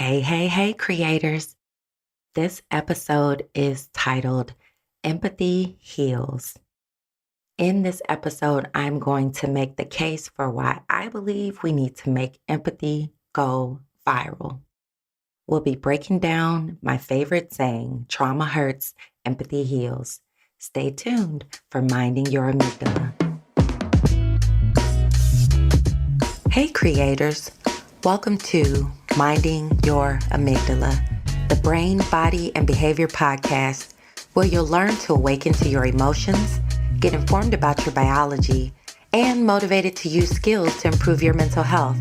Hey, creators. This episode is titled Empathy Heals. In this episode, I'm going to make the case for why I believe we need to make empathy go viral. We'll be breaking down my favorite saying, trauma hurts, empathy heals. Stay tuned for Minding Your Amygdala. Hey, creators. Welcome to Minding Your Amygdala, the brain, body, and behavior podcast where you'll learn to awaken to your emotions, get informed about your biology, and motivated to use skills to improve your mental health.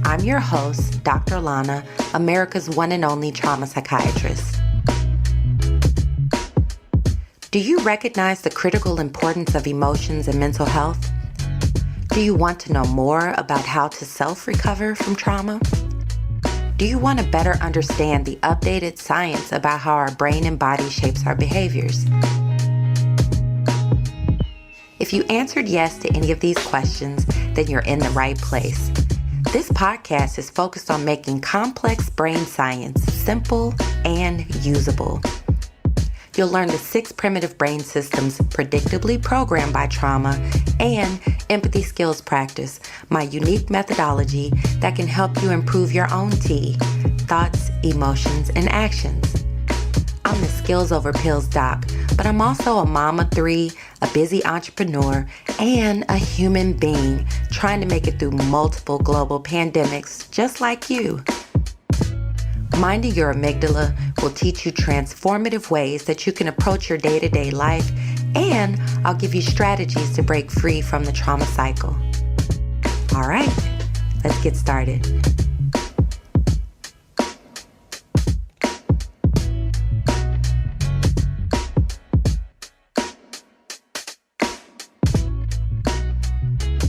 I'm your host, Dr. Alauna, America's one and only trauma psychiatrist. Do you recognize the critical importance of emotions and mental health? Do you want to know more about how to self-recover from trauma? Do you want to better understand the updated science about how our brain and body shapes our behaviors? If you answered yes to any of these questions, then you're in the right place. This podcast is focused on making complex brain science simple and usable. You'll learn the 6 primitive brain systems predictably programmed by trauma and empathy skills practice, my unique methodology that can help you improve your own T, thoughts, emotions, and actions. I'm the Skills Over Pills doc, but I'm also a mom of 3, a busy entrepreneur, and a human being trying to make it through multiple global pandemics just like you. Minding Your Amygdala will teach you transformative ways that you can approach your day-to-day life, and I'll give you strategies to break free from the trauma cycle. All right, let's get started.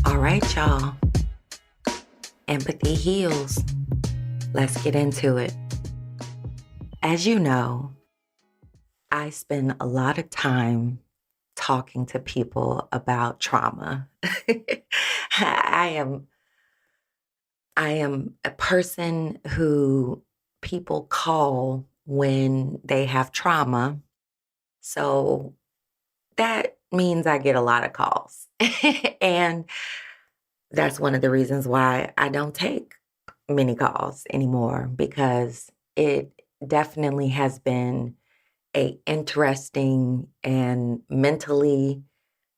All right, y'all. Empathy heals. Let's get into it. As you know, I spend a lot of time talking to people about trauma. I am a person who people call when they have trauma. So that means I get a lot of calls. And that's one of the reasons why I don't take many calls anymore, because it definitely has been a interesting and mentally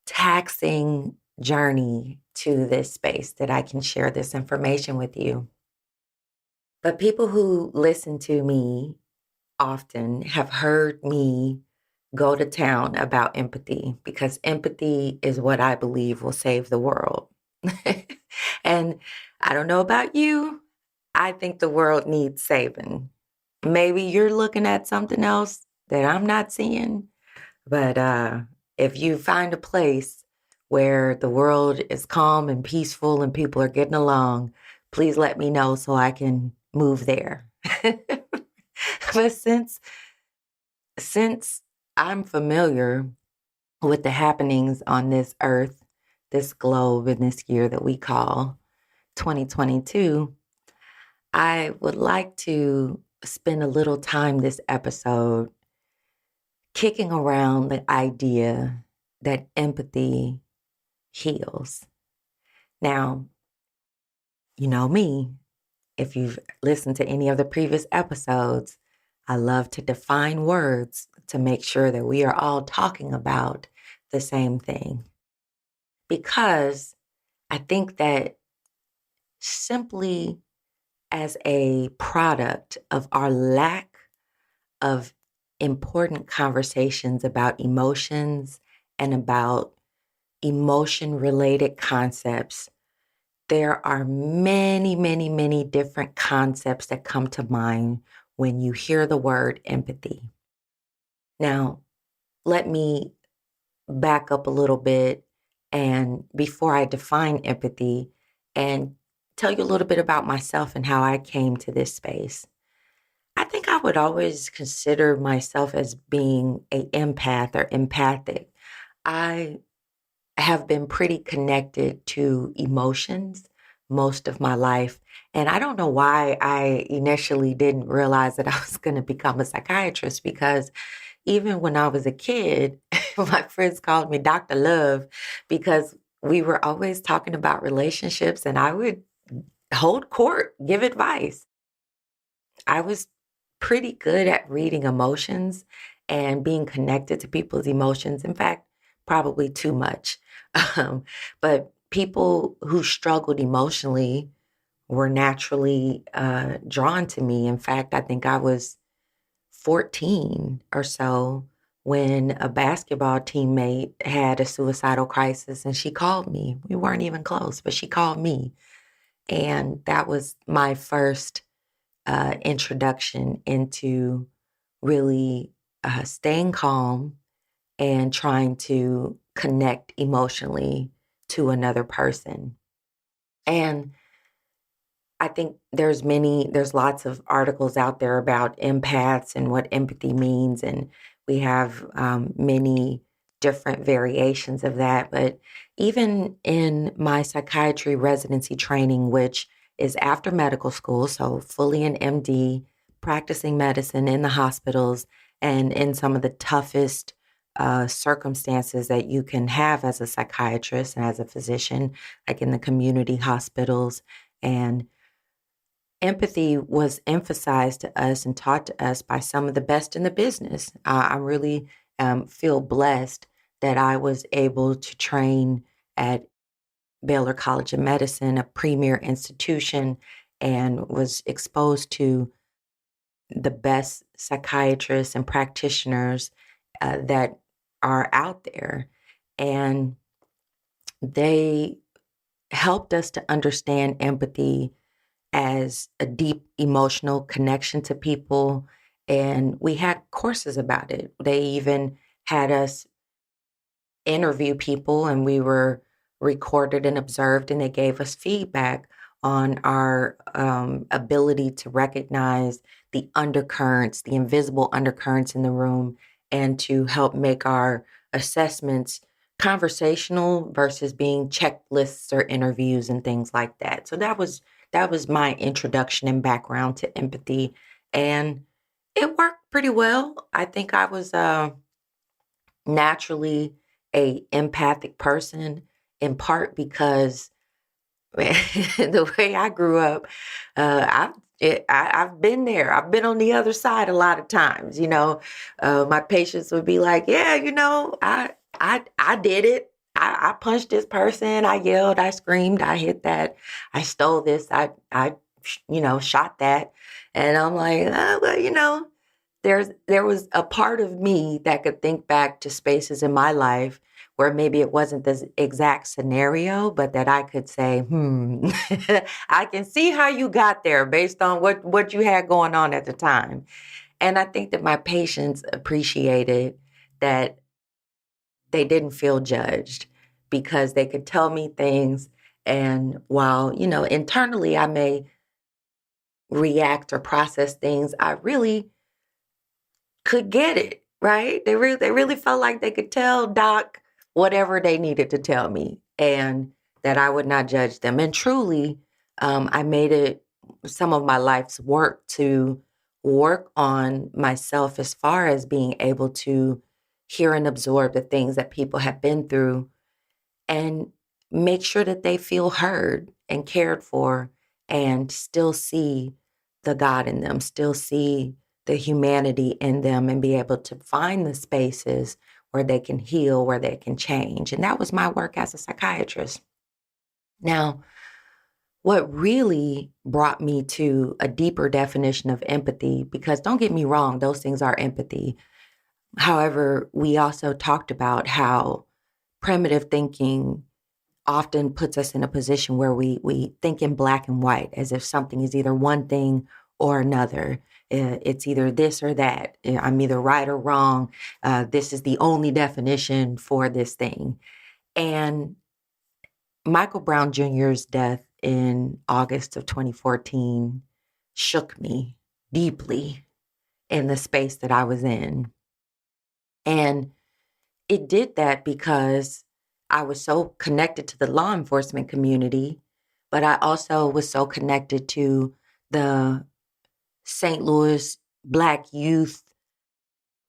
taxing journey to this space that I can share this information with you. But people who listen to me often have heard me go to town about empathy, because empathy is what I believe will save the world. And I don't know about you, I think the world needs saving. Maybe you're looking at something else that I'm not seeing, but if you find a place where the world is calm and peaceful and people are getting along, please let me know so I can move there. But since I'm familiar with the happenings on this earth, this globe, in this year that we call 2022, I would like to spend a little time this episode kicking around the idea that empathy heals. Now, you know me, if you've listened to any of the previous episodes, I love to define words to make sure that we are all talking about the same thing. Because I think that simply as a product of our lack of important conversations about emotions and about emotion-related concepts, there are many different concepts that come to mind when you hear the word empathy. Now, let me back up a little bit, and before I define empathy, and tell you a little bit about myself and how I came to this space. I think I would always consider myself as being an empath or empathic. I have been pretty connected to emotions most of my life. And I don't know why I initially didn't realize that I was going to become a psychiatrist, because even when I was a kid, my friends called me Dr. Love because we were always talking about relationships and I would hold court, give advice. I was pretty good at reading emotions and being connected to people's emotions. In fact, probably too much. Um, but people who struggled emotionally were naturally drawn to me. In fact, I think I was 14 or so when a basketball teammate had a suicidal crisis and she called me. We weren't even close, but she called me. And that was my first introduction into really staying calm and trying to connect emotionally to another person. And I think there's lots of articles out there about empaths and what empathy means. And we have many different variations of that. But even in my psychiatry residency training, which is after medical school, so fully an MD, practicing medicine in the hospitals and in some of the toughest circumstances that you can have as a psychiatrist and as a physician, like in the community hospitals. And empathy was emphasized to us and taught to us by some of the best in the business. I really feel blessed that I was able to train at Baylor College of Medicine, a premier institution, and was exposed to the best psychiatrists and practitioners that are out there. And they helped us to understand empathy as a deep emotional connection to people. And we had courses about it. They even had us interview people and we were recorded and observed, and they gave us feedback on our ability to recognize the undercurrents, the invisible undercurrents in the room, and to help make our assessments conversational versus being checklists or interviews and things like that. So that was my introduction and background to empathy, and it worked pretty well. I think I was naturally a empathic person, in part because the way I grew up, I've been there. I've been on the other side a lot of times. You know, my patients would be like, "Yeah, you know, I did it. I punched this person. I yelled. I screamed. I hit that. I stole this. I shot that." And I'm like, well, you know, there was a part of me that could think back to spaces in my life where maybe it wasn't the exact scenario, but that I could say, I can see how you got there based on what you had going on at the time. And I think that my patients appreciated that they didn't feel judged because they could tell me things. And while, you know, internally I may react or process things, I really could get it, right? They really felt like they could tell Doc whatever they needed to tell me and that I would not judge them. And truly, I made it some of my life's work to work on myself as far as being able to hear and absorb the things that people have been through and make sure that they feel heard and cared for and still see the God in them, still see the humanity in them, and be able to find the spaces where they can heal, where they can change. And that was my work as a psychiatrist. Now, what really brought me to a deeper definition of empathy, because don't get me wrong, those things are empathy. However, we also talked about how primitive thinking often puts us in a position where we think in black and white, as if something is either one thing or another. It's either this or that. I'm either right or wrong. This is the only definition for this thing. And Michael Brown Jr.'s death in August of 2014 shook me deeply in the space that I was in. And it did that because I was so connected to the law enforcement community, but I also was so connected to the St. Louis Black youth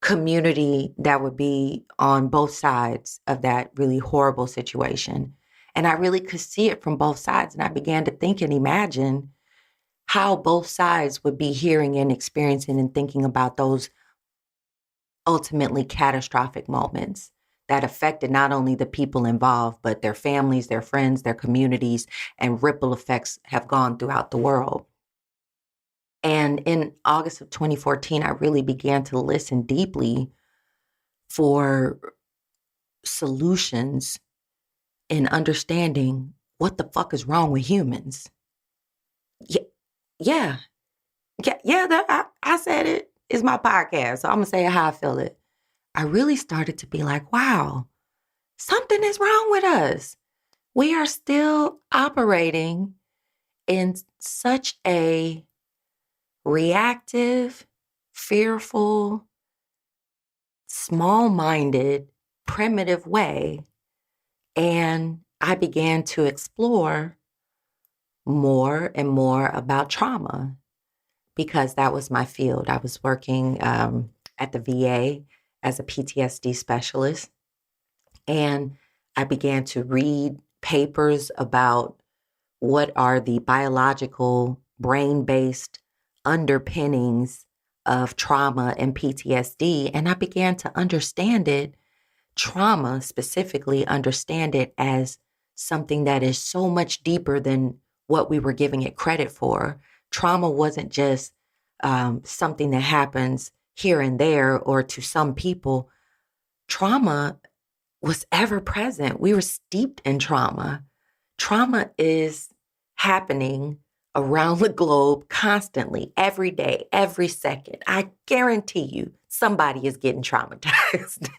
community that would be on both sides of that really horrible situation. And I really could see it from both sides. And I began to think and imagine how both sides would be hearing and experiencing and thinking about those ultimately catastrophic moments that affected not only the people involved, but their families, their friends, their communities, and ripple effects have gone throughout the world. And in August of 2014, I really began to listen deeply for solutions in understanding what the fuck is wrong with humans. Yeah. I said it. It's my podcast, so I'm going to say how I feel it. I really started to be like, wow, something is wrong with us. We are still operating in such a reactive, fearful, small-minded, primitive way. And I began to explore more and more about trauma because that was my field. I was working at the VA as a PTSD specialist. And I began to read papers about what are the biological, brain-based underpinnings of trauma and PTSD. And I began to understand it, trauma specifically, understand it as something that is so much deeper than what we were giving it credit for. Trauma wasn't just something that happens here and there or to some people. Trauma was ever present. We were steeped in trauma. Trauma is happening around the globe constantly, every day, every second. I guarantee you somebody is getting traumatized.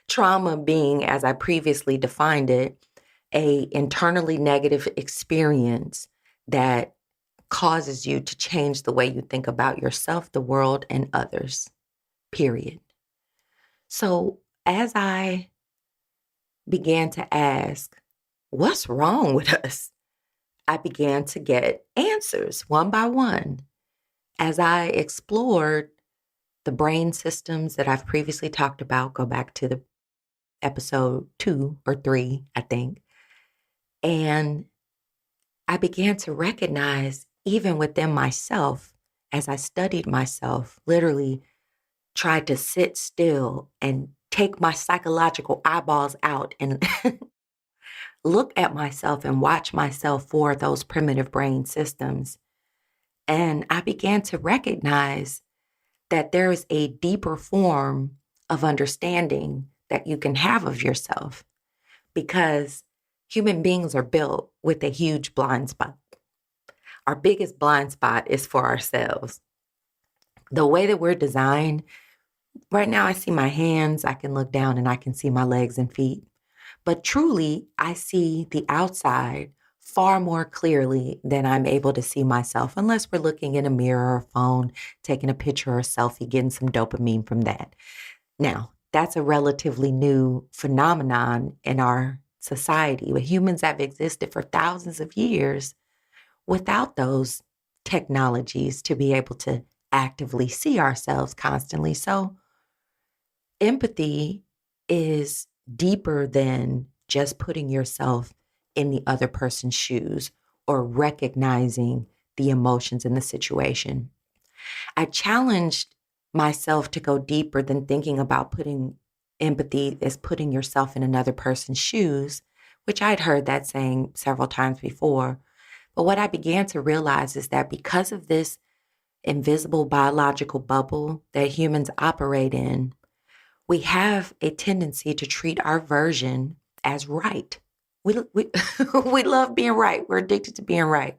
Trauma being, as I previously defined it, a internally negative experience that causes you to change the way you think about yourself, the world, and others, period. So as I began to ask, what's wrong with us? I began to get answers one by one as I explored the brain systems that I've previously talked about. Go back to the episode 2 or 3, I think. And I began to recognize, even within myself, as I studied myself, literally tried to sit still and take my psychological eyeballs out and look at myself and watch myself for those primitive brain systems. And I began to recognize that there is a deeper form of understanding that you can have of yourself, because human beings are built with a huge blind spot. Our biggest blind spot is for ourselves. The way that we're designed, right now I see my hands, I can look down and I can see my legs and feet. But truly, I see the outside far more clearly than I'm able to see myself, unless we're looking in a mirror or phone, taking a picture or a selfie, getting some dopamine from that. Now, that's a relatively new phenomenon in our society, but humans have existed for thousands of years without those technologies to be able to actively see ourselves constantly. So empathy is deeper than just putting yourself in the other person's shoes or recognizing the emotions in the situation. I challenged myself to go deeper than thinking about putting empathy as putting yourself in another person's shoes, which I'd heard that saying several times before. But what I began to realize is that because of this invisible biological bubble that humans operate in, we have a tendency to treat our version as right. We we love being right. We're addicted to being right.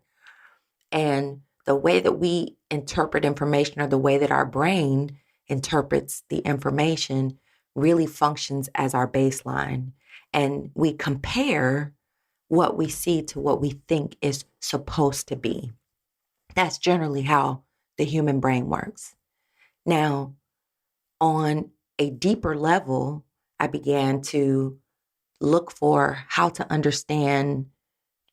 And the way that we interpret information, or the way that our brain interprets the information, really functions as our baseline. And we compare what we see to what we think is supposed to be. That's generally how the human brain works. Now, on a deeper level, I began to look for how to understand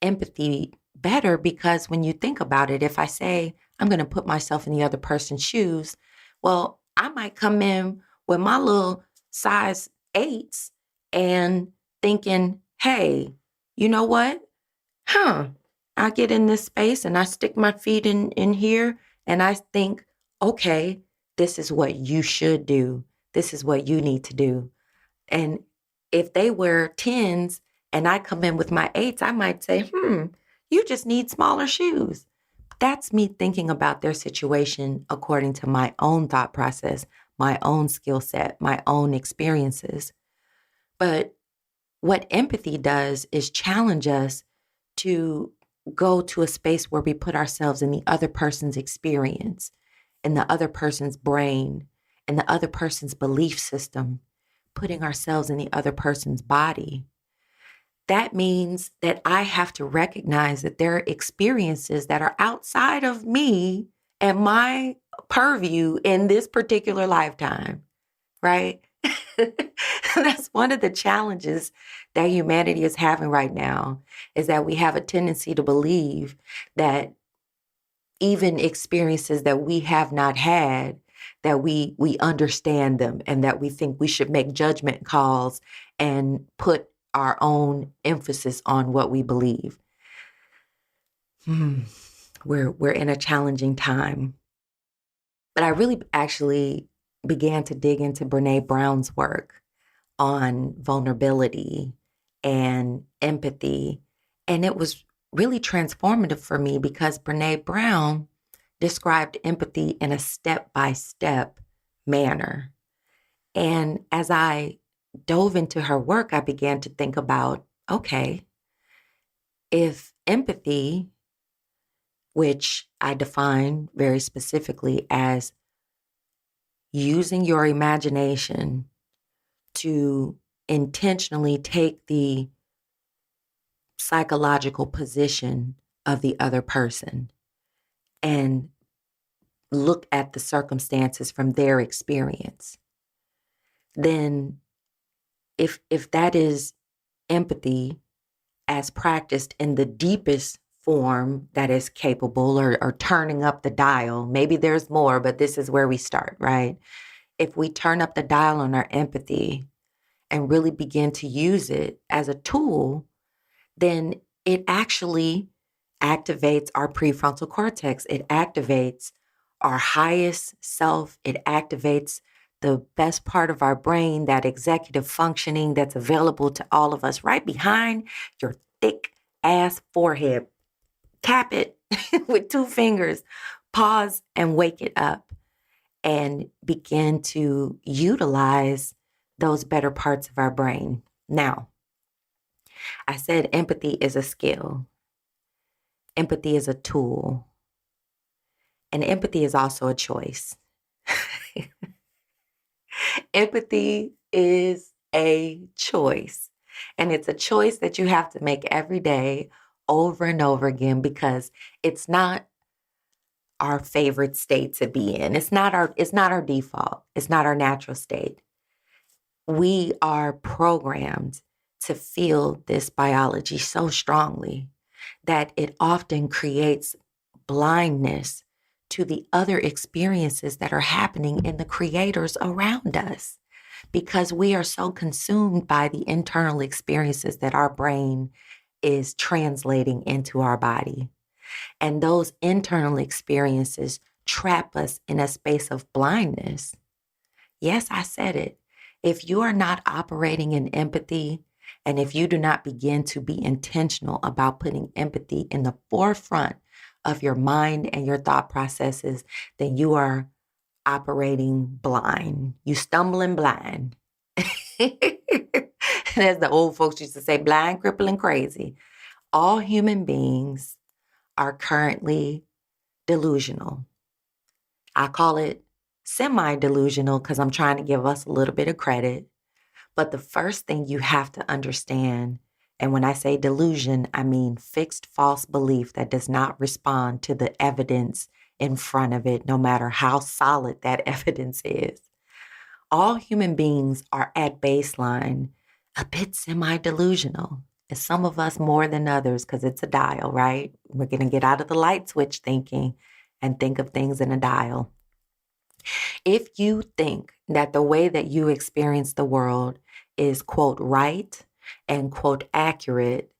empathy better, because when you think about it, if I say I'm going to put myself in the other person's shoes, well, I might come in with my little size 8s and thinking, hey, you know what? I get in this space and I stick my feet in here and I think, okay, this is what you should do. This is what you need to do. And if they wear 10s and I come in with my 8s, I might say, you just need smaller shoes. That's me thinking about their situation according to my own thought process, my own skill set, my own experiences. But what empathy does is challenge us to go to a space where we put ourselves in the other person's experience, in the other person's brain, in the other person's belief system, putting ourselves in the other person's body. That means that I have to recognize that there are experiences that are outside of me and my purview in this particular lifetime, right? That's one of the challenges that humanity is having right now, is that we have a tendency to believe that even experiences that we have not had, that we understand them and that we think we should make judgment calls and put our own emphasis on what we believe. We're in a challenging time. But I really actually began to dig into Brené Brown's work on vulnerability and empathy. And it was really transformative for me because Brené Brown described empathy in a step-by-step manner. And as I dove into her work, I began to think about, okay, if empathy, which I define very specifically as using your imagination to intentionally take the psychological position of the other person and look at the circumstances from their experience, then if that is empathy as practiced in the deepest form that is capable, or turning up the dial, maybe there's more, but this is where we start, right? If we turn up the dial on our empathy and really begin to use it as a tool, then it actually activates our prefrontal cortex. It activates our highest self. It activates the best part of our brain, that executive functioning that's available to all of us right behind your thick ass forehead. Tap it with 2 fingers, pause and wake it up and begin to utilize those better parts of our brain. Now, I said empathy is a skill. Empathy is a tool. And empathy is also a choice. Empathy is a choice. And it's a choice that you have to make every day over and over again, because it's not our favorite state to be in. It's not our default. It's not our natural state. We are programmed to feel this biology so strongly that it often creates blindness to the other experiences that are happening in the creators around us, because we are so consumed by the internal experiences that our brain is translating into our body. And those internal experiences trap us in a space of blindness. Yes, I said it. If you are not operating in empathy, and if you do not begin to be intentional about putting empathy in the forefront of your mind and your thought processes, then you are operating blind. You stumbling blind. And as the old folks used to say, blind, crippling, crazy. All human beings are currently delusional. I call it semi-delusional because I'm trying to give us a little bit of credit. But the first thing you have to understand, and when I say delusion, I mean fixed false belief that does not respond to the evidence in front of it, no matter how solid that evidence is. All human beings are at baseline a bit semi-delusional. Some of us more than others because it's a dial, right? We're going to get out of the light switch thinking and think of things in a dial. If you think that the way that you experience the world is, quote, right and, quote, accurate,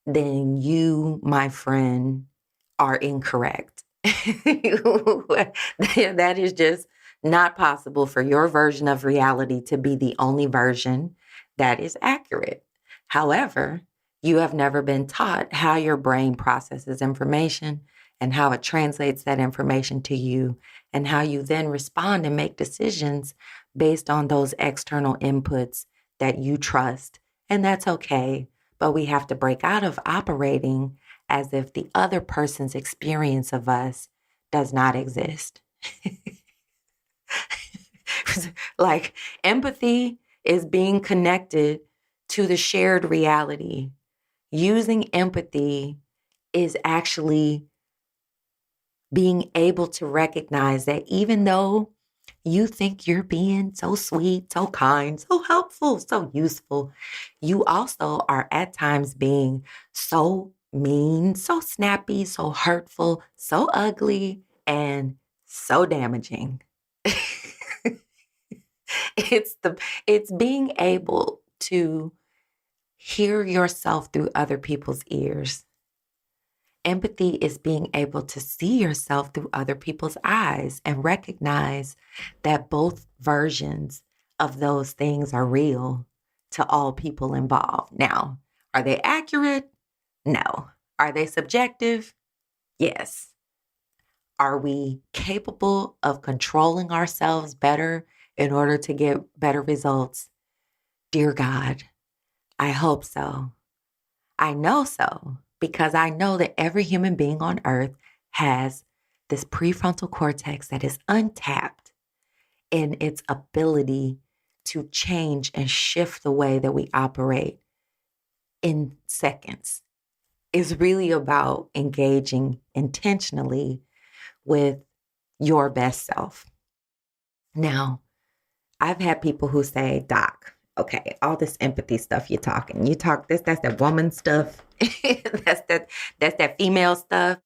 then you, my friend, are incorrect. That is just not possible for your version of reality to be the only version that is accurate. However, you have never been taught how your brain processes information and how it translates that information to you and how you then respond and make decisions based on those external inputs that you trust. And that's okay. But we have to break out of operating as if the other person's experience of us does not exist. Like empathy is being connected to the shared reality. Using empathy is actually being able to recognize that even though you think you're being so sweet, so kind, so helpful, so useful, you also are at times being so mean, so snappy, so hurtful, so ugly, and so damaging. It's being able to hear yourself through other people's ears. Empathy is being able to see yourself through other people's eyes and recognize that both versions of those things are real to all people involved. Now, are they accurate? No. Are they subjective? Yes. Are we capable of controlling ourselves better in order to get better results? Dear God, I hope so. I know so, because I know that every human being on earth has this prefrontal cortex that is untapped in its ability to change and shift the way that we operate in seconds. It's really about engaging intentionally with your best self. Now, I've had people who say, Doc, okay, all this empathy stuff you talk this, that's that woman stuff. that's that female stuff.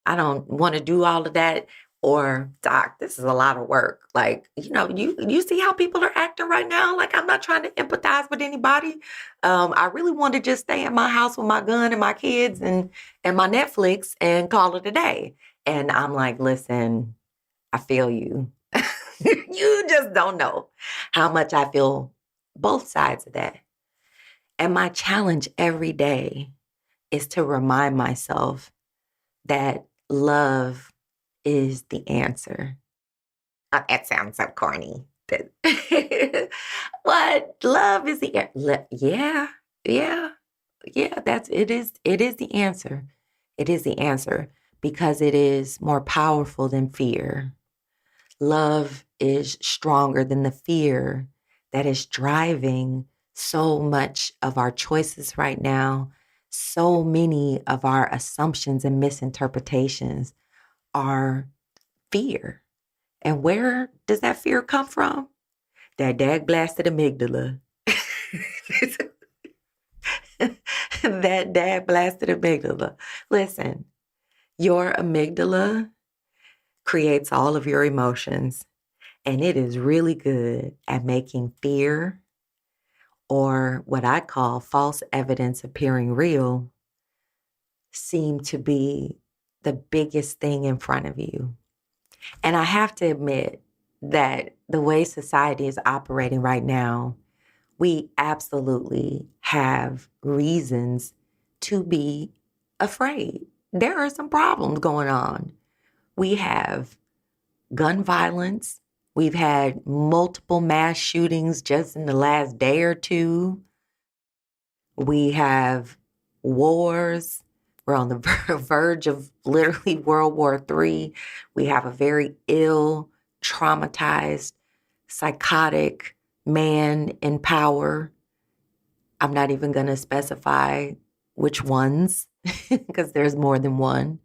I don't want to do all of that. Or, Doc, this is a lot of work. Like, you see how people are acting right now? Like, I'm not trying to empathize with anybody. I really want to just stay in my house with my gun and my kids and my Netflix and call it a day. And I'm like, listen, I feel you. You just don't know how much I feel both sides of that. And my challenge every day is to remind myself that love is the answer. That sounds so corny. What? Love is the answer. Yeah. It is the answer. It is the answer because it is more powerful than fear. Love is stronger than the fear that is driving so much of our choices right now. So many of our assumptions and misinterpretations are fear. And where does that fear come from? That dag-blasted amygdala. That dag-blasted amygdala. Listen, your amygdala creates all of your emotions, and it is really good at making fear, or what I call false evidence appearing real, seem to be the biggest thing in front of you. And I have to admit that the way society is operating right now, we absolutely have reasons to be afraid. There are some problems going on. We have gun violence. We've had multiple mass shootings just in the last day or two. We have wars. We're on the verge of literally World War III. We have a very ill, traumatized, psychotic man in power. I'm not even going to specify which ones because there's more than one.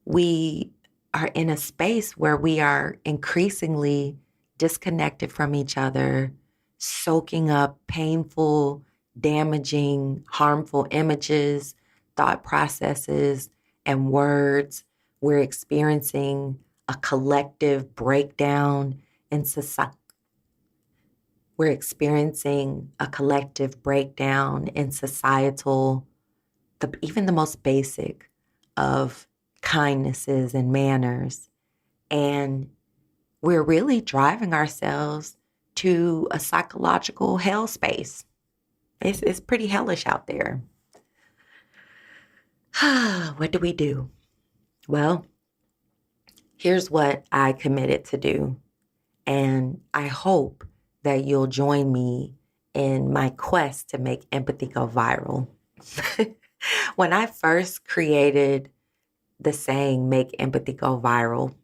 We are in a space where we are increasingly disconnected from each other, soaking up painful, damaging, harmful images, thought processes, and words. We're experiencing a collective breakdown in society. We're experiencing a collective breakdown in societal, even the most basic of kindnesses and manners. And we're really driving ourselves to a psychological hell space. It's pretty hellish out there. What do we do? Well, here's what I committed to do. And I hope that you'll join me in my quest to make empathy go viral. When I first created the saying, make empathy go viral,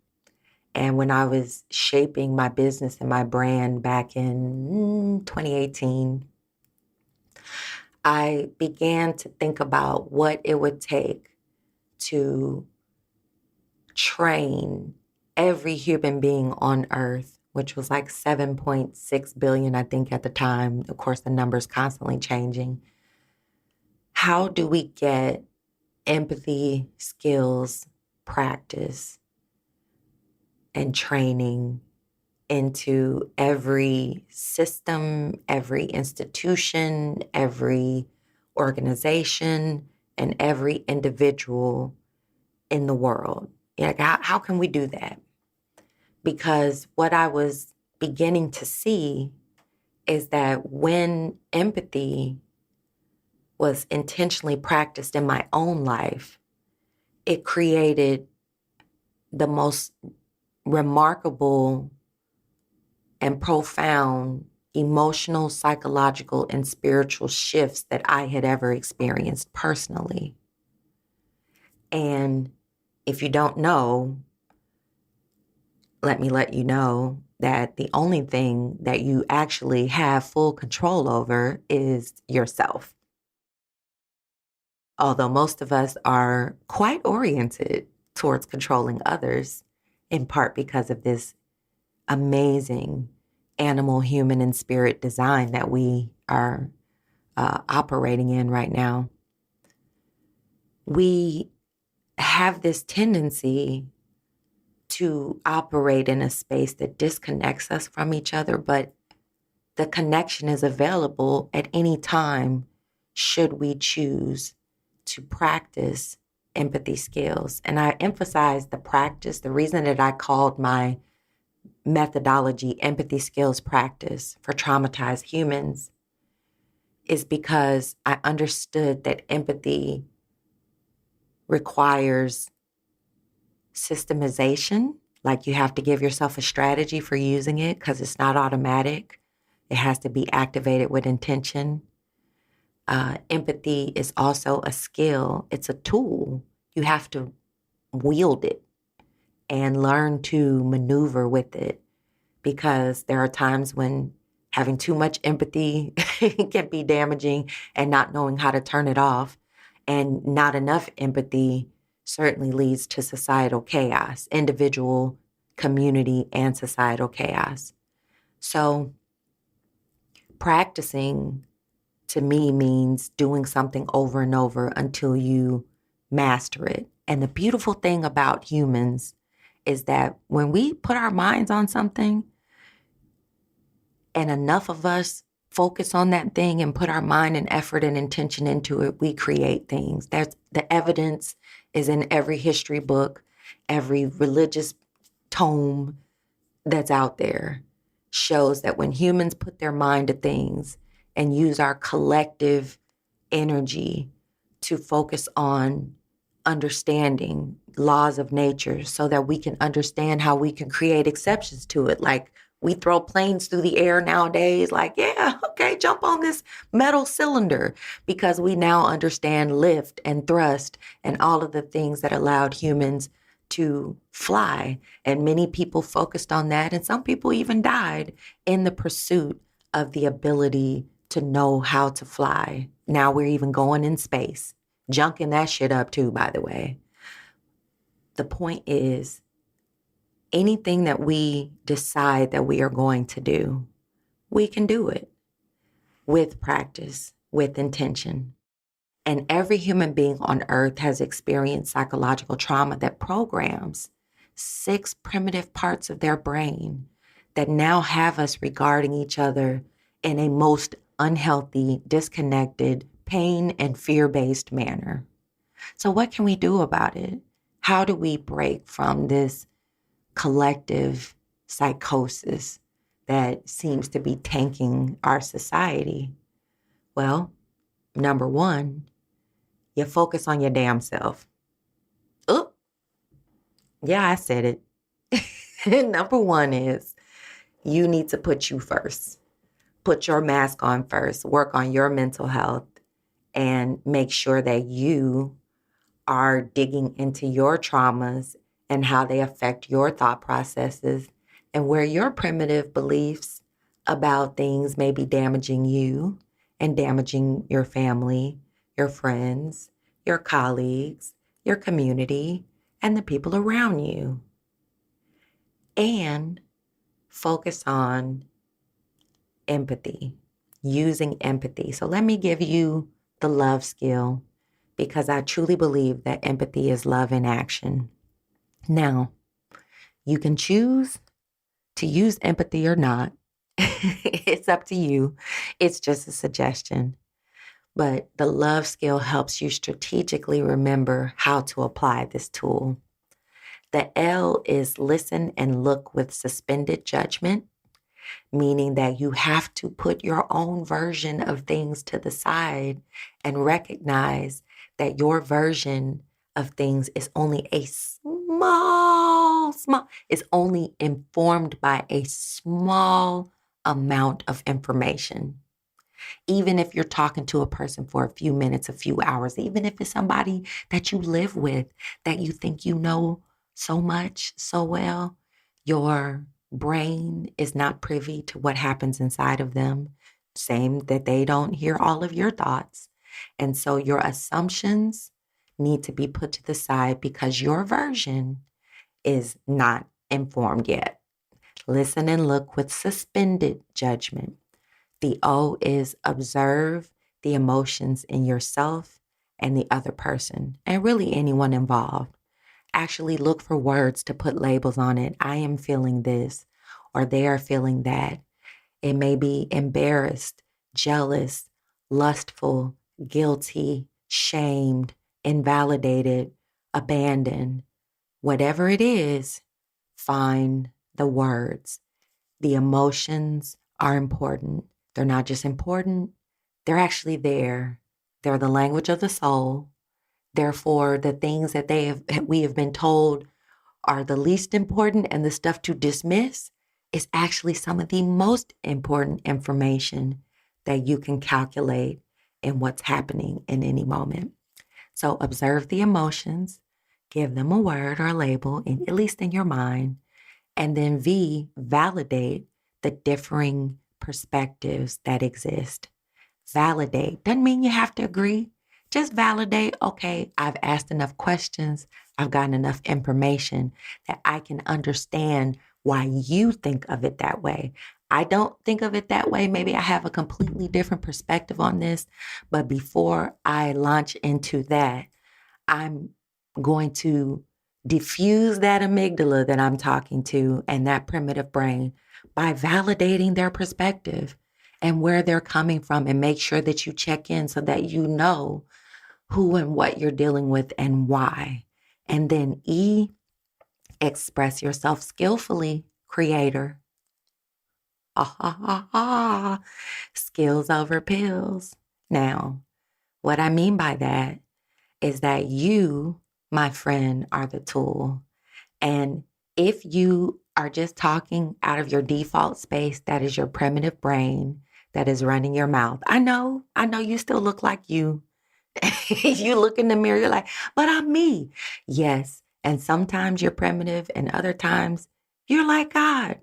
and when I was shaping my business and my brand back in 2018, I began to think about what it would take to train every human being on earth, which was like 7.6 billion, I think, at the time. Of course, the number's constantly changing. How do we get empathy skills, practice, and training into every system, every institution, every organization, and every individual in the world? Like, how can we do that? Because what I was beginning to see is that when empathy was intentionally practiced in my own life, it created the most remarkable and profound emotional, psychological, and spiritual shifts that I had ever experienced personally. And if you don't know, let me let you know that the only thing that you actually have full control over is yourself. Although most of us are quite oriented towards controlling others, in part because of this amazing animal, human, and spirit design that we are operating in right now. We have this tendency to operate in a space that disconnects us from each other, but the connection is available at any time should we choose to practice empathy skills. And I emphasize the practice. The reason that I called my methodology empathy skills practice for traumatized humans is because I understood that empathy requires systemization. Like, you have to give yourself a strategy for using it because it's not automatic. It has to be activated with intention. Empathy is also a skill. It's a tool. You have to wield it and learn to maneuver with it, because there are times when having too much empathy can be damaging, and not knowing how to turn it off. And not enough empathy certainly leads to societal chaos, individual, community, and societal chaos. So practicing, to me, means doing something over and over until you master it. And the beautiful thing about humans is that when we put our minds on something, and enough of us focus on that thing and put our mind and effort and intention into it, we create things. The evidence is in every history book, every religious tome that's out there shows that when humans put their mind to things and use our collective energy to focus on understanding laws of nature so that we can understand how we can create exceptions to it. Like, we throw planes through the air nowadays, like, yeah, okay, jump on this metal cylinder, because we now understand lift and thrust and all of the things that allowed humans to fly. And many people focused on that, and some people even died in the pursuit of the ability to know how to fly. Now we're even going in space, junking that shit up too, by the way. The point is, anything that we decide that we are going to do, we can do it with practice, with intention. And every human being on earth has experienced psychological trauma that programs 6 primitive parts of their brain that now have us regarding each other in a most unhealthy, disconnected, pain and fear-based manner. So what can we do about it? How do we break from this collective psychosis that seems to be tanking our society? Well, number one, you focus on your damn self. Oh, yeah, I said it. Number one is you need to put you first. Put your mask on first. Work on your mental health and make sure that you are digging into your traumas and how they affect your thought processes and where your primitive beliefs about things may be damaging you and damaging your family, your friends, your colleagues, your community, and the people around you. And focus on empathy, using empathy. So let me give you the love skill, because I truly believe that empathy is love in action. Now, you can choose to use empathy or not. It's up to you. It's just a suggestion. But the love skill helps you strategically remember how to apply this tool. The L is listen and look with suspended judgment, meaning that you have to put your own version of things to the side and recognize that your version of things is only a is only informed by a small amount of information. Even if you're talking to a person for a few minutes, a few hours, even if it's somebody that you live with, that you think you know so much, so well, your brain is not privy to what happens inside of them. Same that they don't hear all of your thoughts. And so your assumptions need to be put to the side because your version is not informed yet. Listen and look with suspended judgment. The O is observe the emotions in yourself and the other person, and really anyone involved. Actually look for words to put labels on it. I am feeling this, or they are feeling that. It may be embarrassed, jealous, lustful, guilty, shamed, invalidated, abandoned. Whatever it is, find the words. The emotions are important. They're not just important, they're actually there. They're the language of the soul. Therefore, the things that we have been told are the least important and the stuff to dismiss is actually some of the most important information that you can calculate in what's happening in any moment. So observe the emotions, give them a word or a label, at least in your mind, and then V, validate the differing perspectives that exist. Validate doesn't mean you have to agree. Just validate, okay, I've asked enough questions, I've gotten enough information that I can understand why you think of it that way. I don't think of it that way. Maybe I have a completely different perspective on this, but before I launch into that, I'm going to diffuse that amygdala that I'm talking to and that primitive brain by validating their perspective and where they're coming from, and make sure that you check in so that you know who and what you're dealing with and why. And then E, express yourself skillfully, creator. Ah, ha, ha, ha. Skills over pills. Now, what I mean by that is that you, my friend, are the tool. And if you are just talking out of your default space, that is your primitive brain that is running your mouth. I know you still look like you. You look in the mirror, you're like, but I'm me. Yes. And sometimes you're primitive and other times you're like God.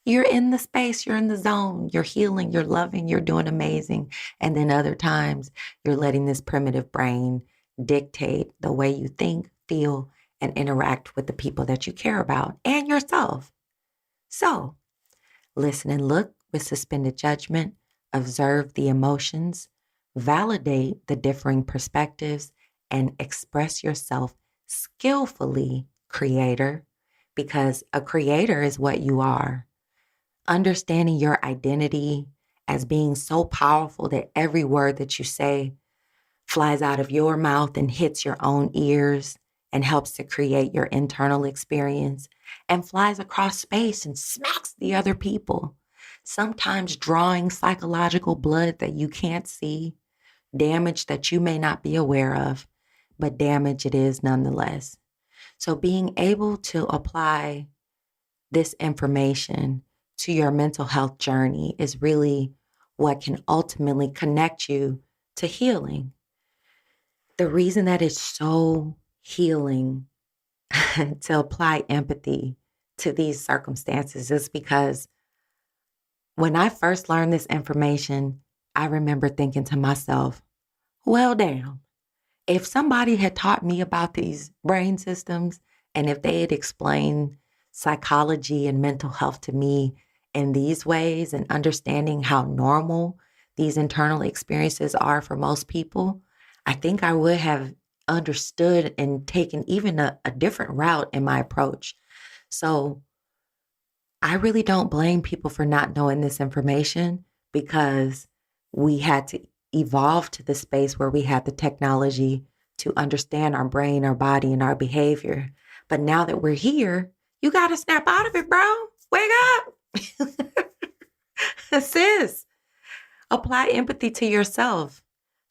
You're in the space, you're in the zone, you're healing, you're loving, you're doing amazing. And then other times you're letting this primitive brain dictate the way you think, feel, and interact with the people that you care about and yourself. So listen and look with suspended judgment, observe the emotions, validate the differing perspectives, and express yourself skillfully, creator, because a creator is what you are. Understanding your identity as being so powerful that every word that you say flies out of your mouth and hits your own ears and helps to create your internal experience and flies across space and smacks the other people, sometimes drawing psychological blood that you can't see, damage that you may not be aware of, but damage it is nonetheless. So being able to apply this information to your mental health journey is really what can ultimately connect you to healing. The reason that it's so healing to apply empathy to these circumstances is because when I first learned this information, I remember thinking to myself, well, damn, if somebody had taught me about these brain systems and if they had explained psychology and mental health to me in these ways and understanding how normal these internal experiences are for most people, I think I would have understood and taken even a different route in my approach. So I really don't blame people for not knowing this information because we had to evolve to the space where we had the technology to understand our brain, our body, and our behavior. But now that we're here, you got to snap out of it, bro. Wake up. Sis, apply empathy to yourself.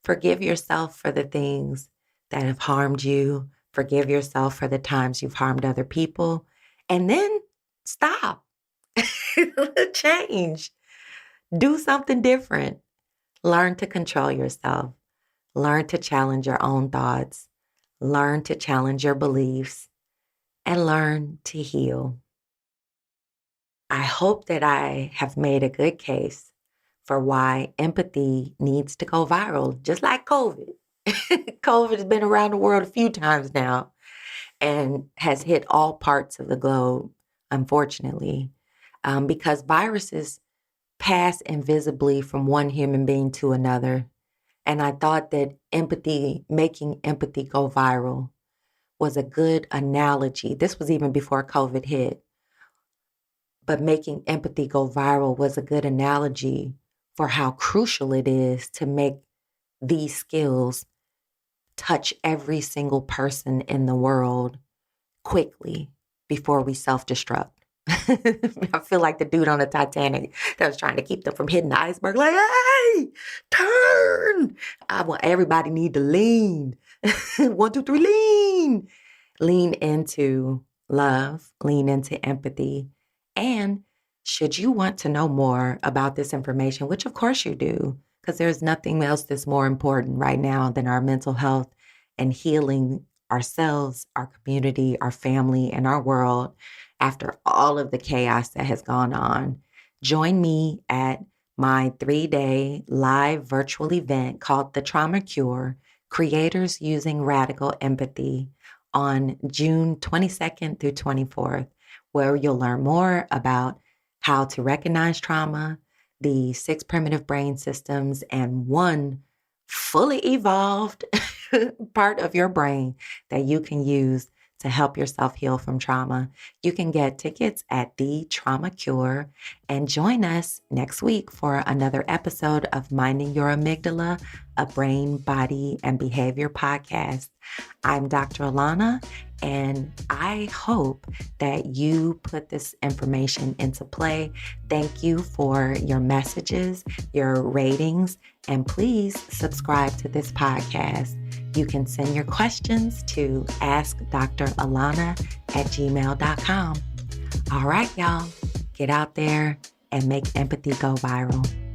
Forgive yourself for the things that have harmed you. Forgive yourself for the times you've harmed other people. And then stop. Change. Do something different. Learn to control yourself. Learn to challenge your own thoughts. Learn to challenge your beliefs. And learn to heal. I hope that I have made a good case for why empathy needs to go viral, just like COVID. COVID has been around the world a few times now and has hit all parts of the globe, unfortunately, because viruses pass invisibly from one human being to another. And I thought that making empathy go viral was a good analogy. This was even before COVID hit. But making empathy go viral was a good analogy for how crucial it is to make these skills touch every single person in the world quickly before we self-destruct. I feel like the dude on the Titanic that was trying to keep them from hitting the iceberg, like, hey, turn. I want everybody need to lean. 1, 2, 3, lean. Lean into love, lean into empathy. And should you want to know more about this information, which of course you do, because there's nothing else that's more important right now than our mental health and healing ourselves, our community, our family, and our world after all of the chaos that has gone on. Join me at my 3-day live virtual event called The Trauma Cure, Creators Using Radical Empathy, on June 22nd through 24th, where you'll learn more about how to recognize trauma, the 6 primitive brain systems, and one fully evolved part of your brain that you can use to help yourself heal from trauma. You can get tickets at The Trauma Cure and join us next week for another episode of Minding Your Amygdala, a brain, body, and behavior podcast. I'm Dr. Alauna, and I hope that you put this information into play. Thank you for your messages, your ratings, and please subscribe to this podcast. You can send your questions to askdralauna@gmail.com. All right, y'all, get out there and make empathy go viral.